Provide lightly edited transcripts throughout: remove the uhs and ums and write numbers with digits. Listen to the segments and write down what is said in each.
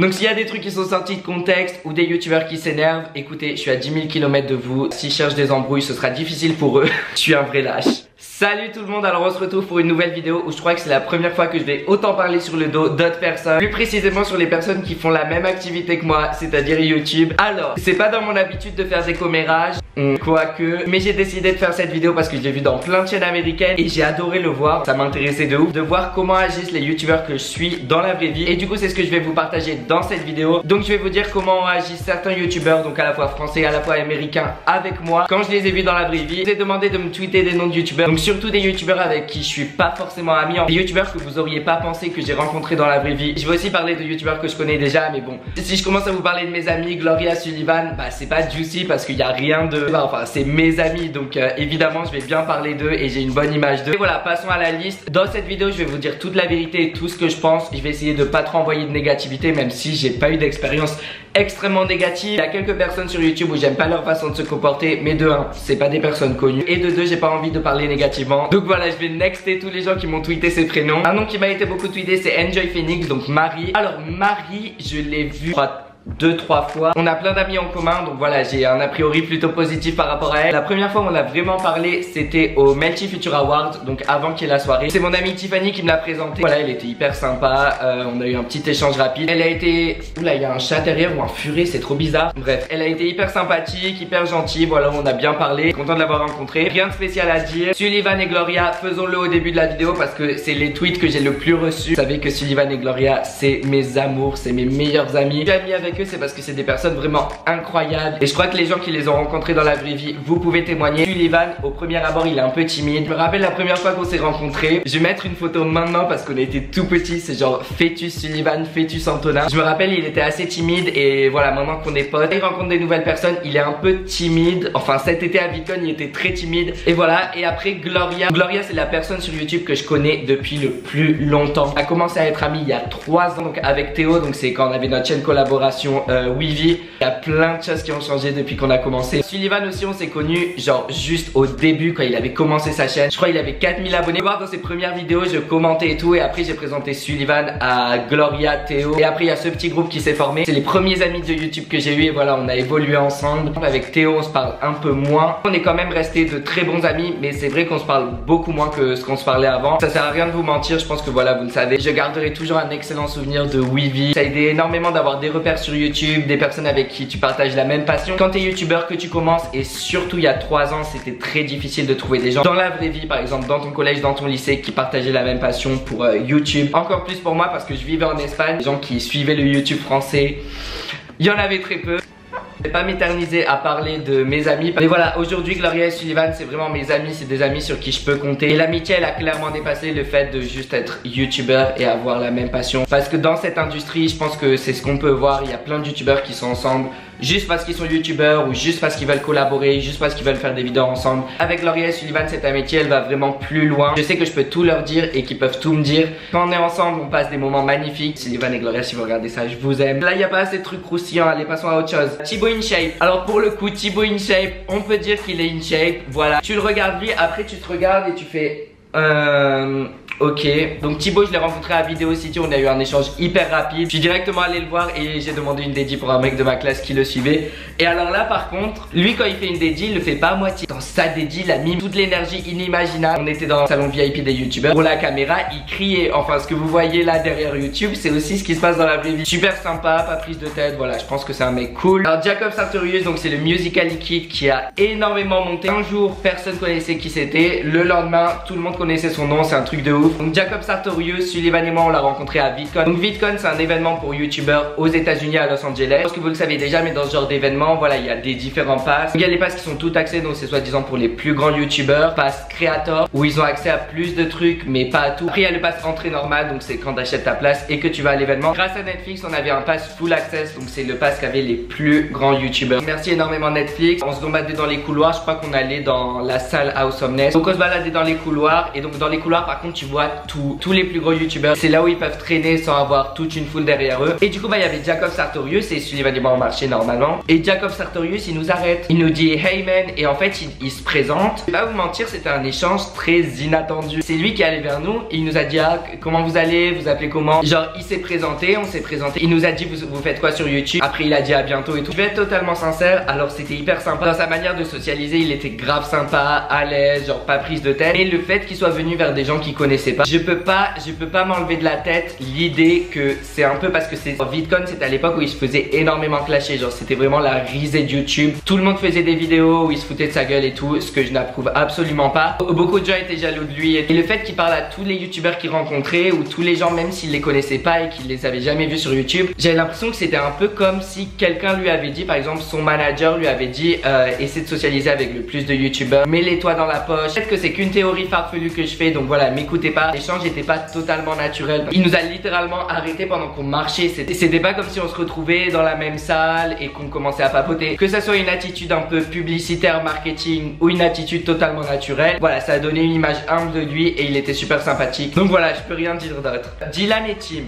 Donc s'il y a des trucs qui sont sortis de contexte ou des youtubeurs qui s'énervent, écoutez, je suis à 10 000 km de vous. S'ils cherchent des embrouilles, ce sera difficile pour eux. Je suis un vrai lâche. Salut tout le monde, alors on se retrouve pour une nouvelle vidéo où je crois que c'est la première fois que je vais autant parler sur le dos d'autres personnes, plus précisément sur les personnes qui font la même activité que moi, c'est-à-dire YouTube. Alors, c'est pas dans mon habitude de faire des commérages, quoique, mais j'ai décidé de faire cette vidéo parce que je l'ai vu dans plein de chaînes américaines et j'ai adoré le voir, ça m'intéressait de ouf, de voir comment agissent les youtubeurs que je suis dans la vraie vie. Et du coup c'est ce que je vais vous partager dans cette vidéo. Donc je vais vous dire comment agissent certains youtubeurs, donc à la fois français, à la fois américains avec moi, quand je les ai vus dans la vraie vie. Je vous ai demandé de me tweeter des noms de youtubeurs, donc surtout des youtubeurs avec qui je suis pas forcément ami, des youtubeurs que vous auriez pas pensé que j'ai rencontrés dans la vraie vie. Je vais aussi parler de youtubeurs que je connais déjà, mais bon, si je commence à vous parler de mes amis Gloria, Sullivan, bah c'est pas juicy parce qu'il y a rien de... Enfin c'est mes amis, donc évidemment je vais bien parler d'eux et j'ai une bonne image d'eux. Et voilà, passons à la liste. Dans cette vidéo je vais vous dire toute la vérité et tout ce que je pense. Je vais essayer de pas trop envoyer de négativité, même si j'ai pas eu d'expérience extrêmement négative. Il y a quelques personnes sur YouTube où j'aime pas leur façon de se comporter, mais de 1, c'est pas des personnes connues, et de 2, j'ai pas envie de parler négativement. Donc voilà, je vais nexter tous les gens qui m'ont tweeté ces prénoms. Un nom qui m'a été beaucoup tweeté, c'est Enjoy Phoenix, donc Marie. Alors Marie, je l'ai vue 2-3 fois. On a plein d'amis en commun, donc voilà, j'ai un a priori plutôt positif par rapport à elle. La première fois où on a vraiment parlé, c'était au Melty Future Awards, donc avant qu'il y ait la soirée. C'est mon amie Tiffany qui me l'a présenté. Voilà, elle était hyper sympa, on a eu un petit échange rapide. Elle a été... Oula, il y a un chat derrière ou un furet, c'est trop bizarre. Bref, elle a été hyper sympathique, hyper gentille, voilà, on a bien parlé. Content de l'avoir rencontrée. Rien de spécial à dire. Sullivan et Gloria, faisons-le au début de la vidéo parce que c'est les tweets que j'ai le plus reçus. Vous savez que Sullivan et Gloria, c'est mes amours, c'est mes meilleurs amis. Je suis ami avec eux, c'est parce que c'est des personnes vraiment incroyables et je crois que les gens qui les ont rencontrés dans la vraie vie, vous pouvez témoigner. Sullivan, au premier abord, il est un peu timide. Je me rappelle la première fois qu'on s'est rencontrés. Je vais mettre une photo maintenant parce qu'on était tout petits. C'est genre fœtus Sullivan, fœtus Antonin. Je me rappelle, il était assez timide et voilà, maintenant qu'on est potes, il rencontre des nouvelles personnes, il est un peu timide. Enfin, cet été à VidCon, il était très timide. Et voilà, et après Gloria. Gloria, c'est la personne sur YouTube que je connais depuis le plus longtemps. On a commencé à être amis il y a 3 ans donc avec Théo, donc c'est quand on avait notre chaîne collaboration Weavy. Il y a plein de choses qui ont changé depuis qu'on a commencé. Sullivan aussi, on s'est connus genre juste au début quand il avait commencé sa chaîne. Je crois qu'il avait 4000 abonnés. Voir dans ses premières vidéos, je commentais et tout, et après j'ai présenté Sullivan à Gloria, Théo, et après il y a ce petit groupe qui s'est formé. C'est les premiers amis de YouTube que j'ai eu et voilà, on a évolué ensemble. Avec Théo, on se parle un peu moins. On est quand même restés de très bons amis, mais c'est vrai qu'on se parle beaucoup moins que ce qu'on se parlait avant. Ça sert à rien de vous mentir, je pense que voilà, vous le savez. Je garderai toujours un excellent souvenir de Weavy. Ça a aidé énormément d'avoir des repères sur YouTube, des personnes avec qui tu partages la même passion. Quand t'es youtubeur, que tu commences, et surtout il y a 3 ans, c'était très difficile de trouver des gens dans la vraie vie, par exemple dans ton collège, dans ton lycée, qui partageaient la même passion pour YouTube. Encore plus pour moi parce que je vivais en Espagne. Les gens qui suivaient le YouTube français, il y en avait très peu. Je vais pas m'éterniser à parler de mes amis, mais voilà, aujourd'hui Gloria et Sullivan c'est vraiment mes amis, c'est des amis sur qui je peux compter. Et l'amitié elle a clairement dépassé le fait de juste être youtubeur et avoir la même passion. Parce que dans cette industrie, je pense que c'est ce qu'on peut voir, il y a plein de youtubeurs qui sont ensemble juste parce qu'ils sont youtubeurs ou juste parce qu'ils veulent collaborer, juste parce qu'ils veulent faire des vidéos ensemble. Avec Gloria et Sullivan, cette amitié elle va vraiment plus loin. Je sais que je peux tout leur dire et qu'ils peuvent tout me dire. Quand on est ensemble, on passe des moments magnifiques. Sullivan et Gloria, si vous regardez ça, je vous aime. Là il n'y a pas assez de trucs croustillants, allez passons à autre chose. Thibaut InShape. Alors pour le coup, Thibaut InShape, on peut dire qu'il est InShape, voilà. Tu le regardes lui, après tu te regardes et tu fais ok, donc Thibaut je l'ai rencontré à Video City, on a eu un échange hyper rapide. Je suis directement allé le voir et j'ai demandé une dédie pour un mec de ma classe qui le suivait. Et alors là par contre, lui quand il fait une dédie, il le fait pas à moitié. Dans sa dédie, il a mis toute l'énergie inimaginable. On était dans le salon VIP des youtubeurs. Pour la caméra, il criait. Enfin ce que vous voyez là derrière YouTube, c'est aussi ce qui se passe dans la vraie vie. Super sympa, pas prise de tête, voilà, je pense que c'est un mec cool. Alors Jacob Sartorius, donc c'est le Musical.ly Kid qui a énormément monté. Un jour, personne connaissait qui c'était. Le lendemain, tout le monde connaissait son nom, c'est un truc de ouf. Donc Jacob Sartorius, Sullivan et moi on l'a rencontré à VidCon. Donc VidCon c'est un événement pour youtubeurs aux États-Unis à Los Angeles. Je pense que vous le savez déjà, mais dans ce genre d'événement, voilà, il y a des différents passes. Il y a les passes qui sont tout accès, donc c'est soi-disant pour les plus grands youtubeurs. Pass créateur où ils ont accès à plus de trucs mais pas à tout. Après il y a le pass entrée normale, donc c'est quand tu achètes ta place et que tu vas à l'événement. Grâce à Netflix on avait un pass full access, donc c'est le pass qu'avaient les plus grands youtubeurs. Merci énormément Netflix. On se baladait dans les couloirs, je crois qu'on allait dans la salle Awesomeness. Donc on se baladait dans les couloirs et donc dans les couloirs par contre tu vois tous les plus gros youtubeurs. C'est là où ils peuvent traîner sans avoir toute une foule derrière eux. Et du coup bah il y avait Jacob Sartorius et Sullivan du Bon Marché normalement. Et Jacob Sartorius il nous arrête, il nous dit hey man, et en fait il se présente. Je vais pas vous mentir, c'était un échange très inattendu. C'est lui qui est allé vers nous, il nous a dit ah comment vous allez, vous appelez comment. Genre il s'est présenté, on s'est présenté, il nous a dit vous faites quoi sur YouTube. Après il a dit à bientôt et tout. Je vais être totalement sincère, alors c'était hyper sympa. Dans sa manière de socialiser il était grave sympa, à l'aise, genre pas prise de tête. Et le fait qu'il soit venu vers des gens qu'il connaissait pas, je peux pas m'enlever de la tête l'idée que c'est un peu parce que c'est VidCon, c'était à l'époque où il se faisait énormément clasher. Genre c'était vraiment la risée de YouTube. Tout le monde faisait des vidéos où il se foutait de sa gueule et tout, ce que je n'approuve absolument pas. Beaucoup de gens étaient jaloux de lui. Et le fait qu'il parle à tous les youtubeurs qu'il rencontrait, ou tous les gens même s'il les connaissait pas et qu'il les avait jamais vus sur YouTube, j'avais l'impression que c'était un peu comme si quelqu'un lui avait dit, par exemple son manager lui avait dit essaie de socialiser avec le plus de youtubeurs, mets-les-toi dans la poche. Peut-être que c'est qu'une théorie farfelue que je fais, donc voilà, m'écoutez pas. L'échange n'était pas totalement naturel. Il nous a littéralement arrêté pendant qu'on marchait. C'était pas comme si on se retrouvait dans la même salle et qu'on commençait à papoter. Que ça soit une attitude un peu publicitaire, marketing, ou une attitude totalement naturelle, voilà, ça a donné une image humble de lui et il était super sympathique. Donc voilà, je peux rien dire d'autre. Dylan et Tim.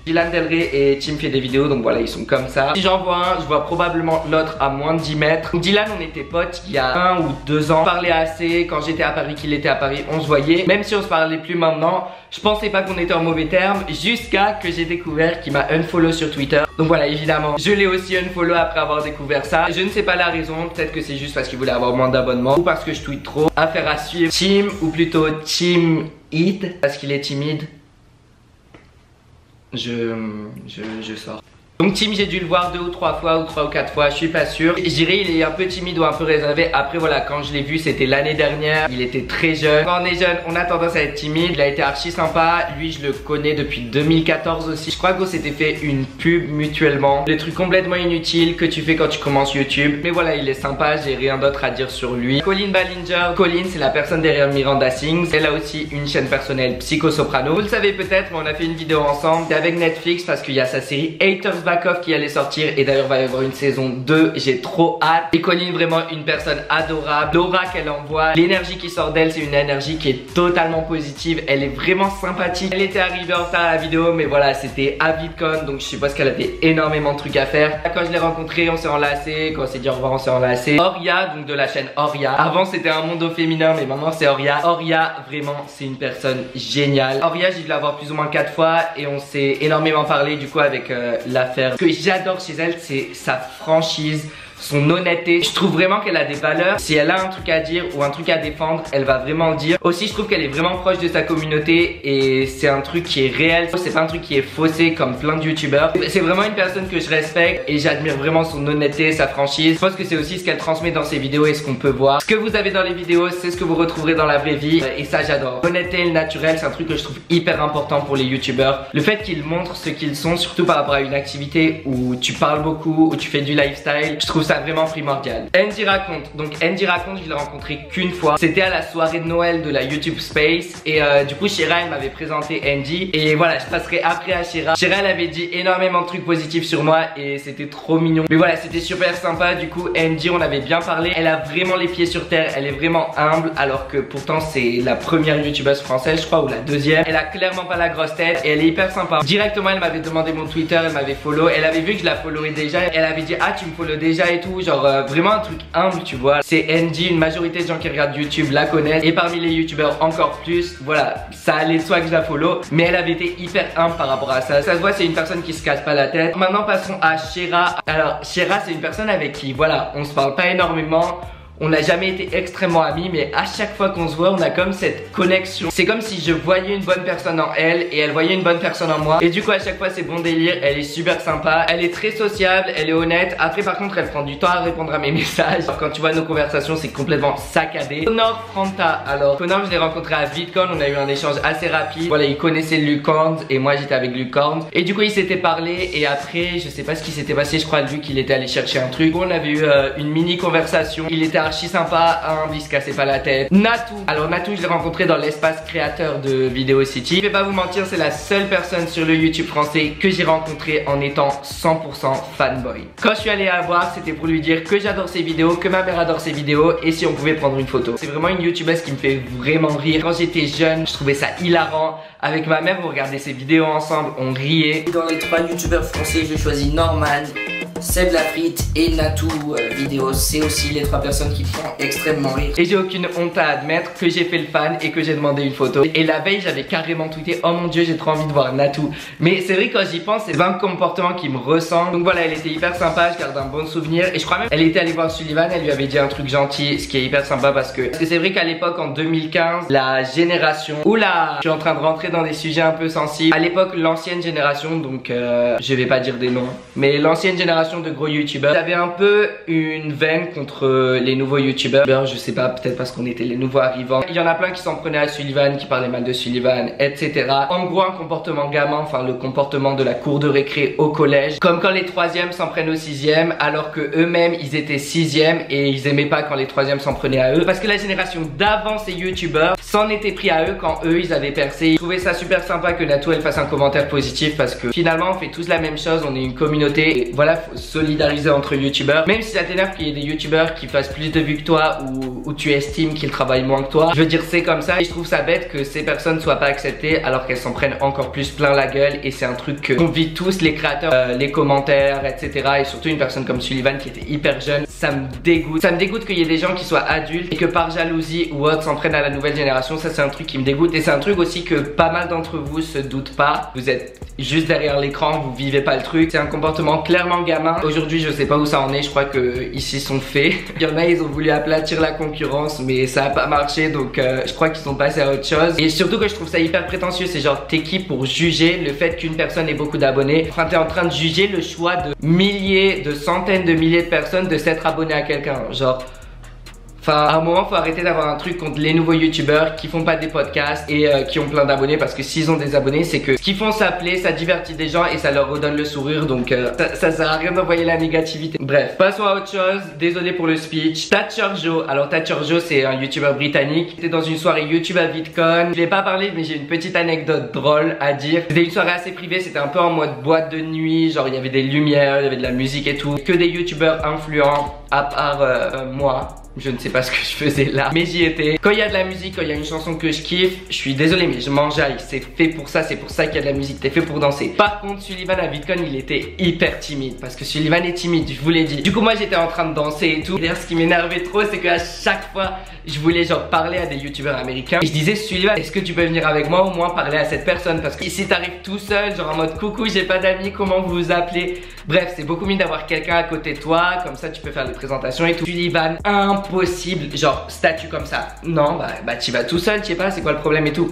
Dylan Del Rey et Tim fait des vidéos, donc voilà, ils sont comme ça. Si j'en vois un, je vois probablement l'autre à moins de 10 mètres. Dylan, on était potes il y a 1 ou 2 ans. On parlait assez, quand j'étais à Paris, qu'il était à Paris, on se voyait. Même si on se parlait plus maintenant, je pensais pas qu'on était en mauvais termes, jusqu'à que j'ai découvert qu'il m'a unfollow sur Twitter. Donc voilà, évidemment, je l'ai aussi unfollow après avoir découvert ça. Je ne sais pas la raison, peut-être que c'est juste parce qu'il voulait avoir moins d'abonnements, ou parce que je tweete trop. Affaire à suivre. Tim, ou plutôt Tim Eid, parce qu'il est timide. Je sors. Donc Tim, j'ai dû le voir 2 ou 3 fois ou 3 ou 4 fois, je suis pas sûr. Je dirais il est un peu timide ou un peu réservé. Après voilà, quand je l'ai vu c'était l'année dernière, il était très jeune. Quand on est jeune, on a tendance à être timide. Il a été archi sympa, lui je le connais depuis 2014 aussi. Je crois qu'on s'était fait une pub mutuellement. Le truc complètement inutile que tu fais quand tu commences YouTube. Mais voilà, il est sympa, j'ai rien d'autre à dire sur lui. Colin Ballinger, Colin c'est la personne derrière Miranda Sings. Elle a aussi une chaîne personnelle Psycho Soprano. Vous le savez peut-être, mais on a fait une vidéo ensemble. C'est avec Netflix parce qu'il y a sa série Haters Back Off qui allait sortir et d'ailleurs va y avoir une saison 2, j'ai trop hâte. Et Colin vraiment une personne adorable, l'aura qu'elle envoie, l'énergie qui sort d'elle c'est une énergie qui est totalement positive, elle est vraiment sympathique. Elle était arrivée en retard à la vidéo mais voilà c'était à VidCon donc je suppose qu'elle avait énormément de trucs à faire. Quand je l'ai rencontrée on s'est enlacé, quand on s'est dit au revoir on s'est enlacé. Oria donc de la chaîne Oria, avant c'était un monde au féminin mais maintenant c'est Oria. Oria vraiment c'est une personne géniale. Oria j'ai dû la voir plus ou moins 4 fois et on s'est énormément parlé du coup avec l'affaire. Ce que j'adore chez elle c'est sa franchise, son honnêteté. Je trouve vraiment qu'elle a des valeurs. Si elle a un truc à dire ou un truc à défendre, elle va vraiment le dire. Aussi je trouve qu'elle est vraiment proche de sa communauté et c'est un truc qui est réel. C'est pas un truc qui est faussé comme plein de youtubeurs. C'est vraiment une personne que je respecte et j'admire vraiment son honnêteté, sa franchise. Je pense que c'est aussi ce qu'elle transmet dans ses vidéos et ce qu'on peut voir. Ce que vous avez dans les vidéos, c'est ce que vous retrouverez dans la vraie vie et ça j'adore. L'honnêteté et le naturel, c'est un truc que je trouve hyper important pour les youtubeurs. Le fait qu'ils montrent ce qu'ils sont, surtout par rapport à une activité où tu parles beaucoup, où tu fais du lifestyle, je trouve ça vraiment primordial. Andy Raconte, donc Andy Raconte je l'ai rencontré qu'une fois, c'était à la soirée de Noël de la YouTube Space et du coup Shira elle m'avait présenté Andy et voilà je passerai après à Shira. Shira elle avait dit énormément de trucs positifs sur moi et c'était trop mignon, mais voilà c'était super sympa. Du coup Andy on avait bien parlé, elle a vraiment les pieds sur terre, elle est vraiment humble alors que pourtant c'est la première youtubeuse française je crois ou la deuxième. Elle a clairement pas la grosse tête et elle est hyper sympa. Directement elle m'avait demandé mon Twitter, elle m'avait follow, elle avait vu que je la followais déjà, elle avait dit ah tu me follow déjà et tout, genre vraiment un truc humble tu vois. C'est Andy, une majorité de gens qui regardent YouTube la connaissent et parmi les youtubeurs encore plus. Voilà, ça allait de soi que je la follow, mais elle avait été hyper humble par rapport à ça. Ça se voit c'est une personne qui se casse pas la tête. Maintenant passons à Shira. Alors Shira c'est une personne avec qui voilà on se parle pas énormément. On n'a jamais été extrêmement amis mais à chaque fois qu'on se voit on a comme cette connexion. C'est comme si je voyais une bonne personne en elle et elle voyait une bonne personne en moi. Et du coup à chaque fois c'est bon délire, elle est super sympa, elle est très sociable, elle est honnête. Après par contre elle prend du temps à répondre à mes messages. Alors, quand tu vois nos conversations c'est complètement saccadé. Connor Franta, alors Connor je l'ai rencontré à VidCon, on a eu un échange assez rapide. Voilà il connaissait Luke Horns et moi j'étais avec Luke Horns. Et du coup il s'était parlé et après je sais pas ce qui s'était passé, je crois lui qu'il était allé chercher un truc. On avait eu une mini conversation, il était archi sympa, hein, il se cassait pas la tête. Natou, alors Natou je l'ai rencontré dans l'espace créateur de Vidéo City. Je vais pas vous mentir, c'est la seule personne sur le YouTube français que j'ai rencontré en étant 100% fanboy. Quand je suis allé la voir, c'était pour lui dire que j'adore ses vidéos, que ma mère adore ses vidéos et si on pouvait prendre une photo. C'est vraiment une youtubeuse qui me fait vraiment rire. Quand j'étais jeune, je trouvais ça hilarant. Avec ma mère, on regardait ses vidéos ensemble, on riait. Dans les 3 youtubeurs français, j'ai choisi Norman, Seb Lafrite et Natou Vidéo. C'est aussi les 3 personnes qui me font extrêmement rire. Et j'ai aucune honte à admettre que j'ai fait le fan et que j'ai demandé une photo. Et la veille, j'avais carrément tweeté: oh mon dieu, j'ai trop envie de voir Natou. Mais c'est vrai, quand j'y pense, c'est un comportement qui me ressemble. Donc voilà, elle était hyper sympa, je garde un bon souvenir. Et je crois même, elle était allée voir Sullivan, elle lui avait dit un truc gentil, ce qui est hyper sympa parce que c'est vrai qu'à l'époque, en 2015, la génération, oula, je suis en train de rentrer dans des sujets un peu sensibles. À l'époque, l'ancienne génération, donc je vais pas dire des noms, mais l'ancienne génération de gros youtubeurs avait un peu une veine contre les nouveaux youtubeurs. Je sais pas, peut-être parce qu'on était les nouveaux arrivants. Il y en a plein qui s'en prenaient à Sullivan, qui parlaient mal de Sullivan, etc. En gros, un comportement gamin, enfin le comportement de la cour de récré au collège. Comme quand les 3e s'en prennent aux 6e, alors que eux-mêmes ils étaient 6e et ils aimaient pas quand les 3e s'en prenaient à eux. Parce que la génération d'avant ces youtubeurs s'en était pris à eux quand eux ils avaient percé. Je trouvais ça super sympa que Natou elle fasse un commentaire positif parce que finalement on fait tous la même chose, on est une communauté et voilà, faut solidariser entre youtubeurs. Même si ça t'énerve qu'il y ait des youtubeurs qui fassent plus de vues que toi ou tu estimes qu'ils travaillent moins que toi, je veux dire c'est comme ça et je trouve ça bête que ces personnes soient pas acceptées alors qu'elles s'en prennent encore plus plein la gueule et c'est un truc qu'on vit tous les créateurs, les commentaires, etc. Et surtout une personne comme Sullivan qui était hyper jeune, ça me dégoûte. Ça me dégoûte qu'il y ait des gens qui soient adultes et que par jalousie ou autre s'en prennent à la nouvelle génération. Ça c'est un truc qui me dégoûte et c'est un truc aussi que pas mal d'entre vous se doutent pas. Vous êtes juste derrière l'écran, vous vivez pas le truc. C'est un comportement clairement gamin. Aujourd'hui je sais pas où ça en est, je crois que ici sont faits. Il y en a, ils ont voulu aplatir la concurrence mais ça a pas marché donc je crois qu'ils sont passés à autre chose. Et surtout que je trouve ça hyper prétentieux, c'est genre t'es qui pour juger le fait qu'une personne ait beaucoup d'abonnés. Enfin t'es en train de juger le choix de milliers, de centaines de milliers de personnes de s'être abonné à quelqu'un. Genre enfin, à un moment, faut arrêter d'avoir un truc contre les nouveaux youtubeurs qui font pas des podcasts et qui ont plein d'abonnés parce que s'ils ont des abonnés, c'est que ce qu'ils font ça plaît, ça divertit des gens et ça leur redonne le sourire donc ça sert à rien d'envoyer la négativité. Bref, passons à autre chose. Désolé pour le speech. Thatcher Joe. Alors Thatcher Joe, c'est un youtubeur britannique. C'était dans une soirée YouTube à VidCon. Je l'ai pas parlé, mais j'ai une petite anecdote drôle à dire. C'était une soirée assez privée, c'était un peu en mode boîte de nuit. Genre il y avait des lumières, il y avait de la musique et tout. Que des youtubeurs influents à part moi. Je ne sais pas ce que je faisais là, mais j'y étais. Quand il y a de la musique, quand il y a une chanson que je kiffe, je suis désolé mais je m'enjaille. C'est fait pour ça, c'est pour ça qu'il y a de la musique, t'es fait pour danser. Par contre Sullivan à VidCon il était hyper timide parce que Sullivan est timide, je vous l'ai dit. Du coup moi j'étais en train de danser et tout. D'ailleurs ce qui m'énervait trop c'est qu'à chaque fois je voulais genre parler à des youtubeurs américains et je disais Sullivan est-ce que tu peux venir avec moi au moins parler à cette personne parce que si t'arrives tout seul genre en mode coucou j'ai pas d'amis, comment vous vous appelez. Bref c'est beaucoup mieux d'avoir quelqu'un à côté de toi, comme ça tu peux faire les présentations et tout. Sullivan impossible, genre statut comme ça. Non bah tu vas tout seul, tu sais pas c'est quoi le problème et tout.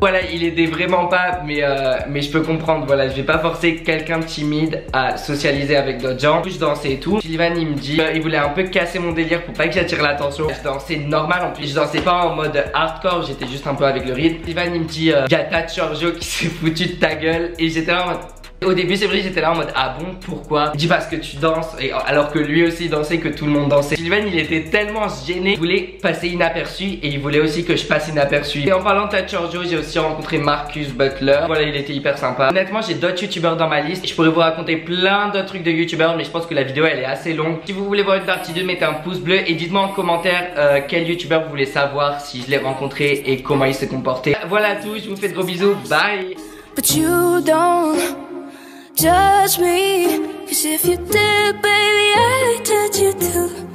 Voilà, il aidait vraiment pas, mais je peux comprendre, voilà, je vais pas forcer quelqu'un de timide à socialiser avec d'autres gens. Je dansais et tout. Sullivan il me dit, il voulait un peu casser mon délire pour pas que j'attire l'attention. Je dansais normal, en plus je dansais pas en mode hardcore, j'étais juste un peu avec le rythme. Sullivan il me dit, y'a Thatcher Joe qui s'est foutu de ta gueule et j'étais là en mode... Au début c'est vrai j'étais là en mode ah bon pourquoi. Il dit parce que tu danses et alors que lui aussi dansait, que tout le monde dansait. Sullivan il était tellement gêné, il voulait passer inaperçu et il voulait aussi que je passe inaperçu. Et en parlant de Thatcher Joe j'ai aussi rencontré Marcus Butler. Voilà il était hyper sympa. Honnêtement j'ai d'autres youtubeurs dans ma liste. Je pourrais vous raconter plein d'autres trucs de youtubeurs mais je pense que la vidéo elle est assez longue. Si vous voulez voir une partie 2 mettez un pouce bleu et dites moi en commentaire quel youtubeur vous voulez savoir si je l'ai rencontré et comment il s'est comporté. Voilà tout, je vous fais de gros bisous, bye. But you don't judge me, 'cause if you did, baby, I judge you too.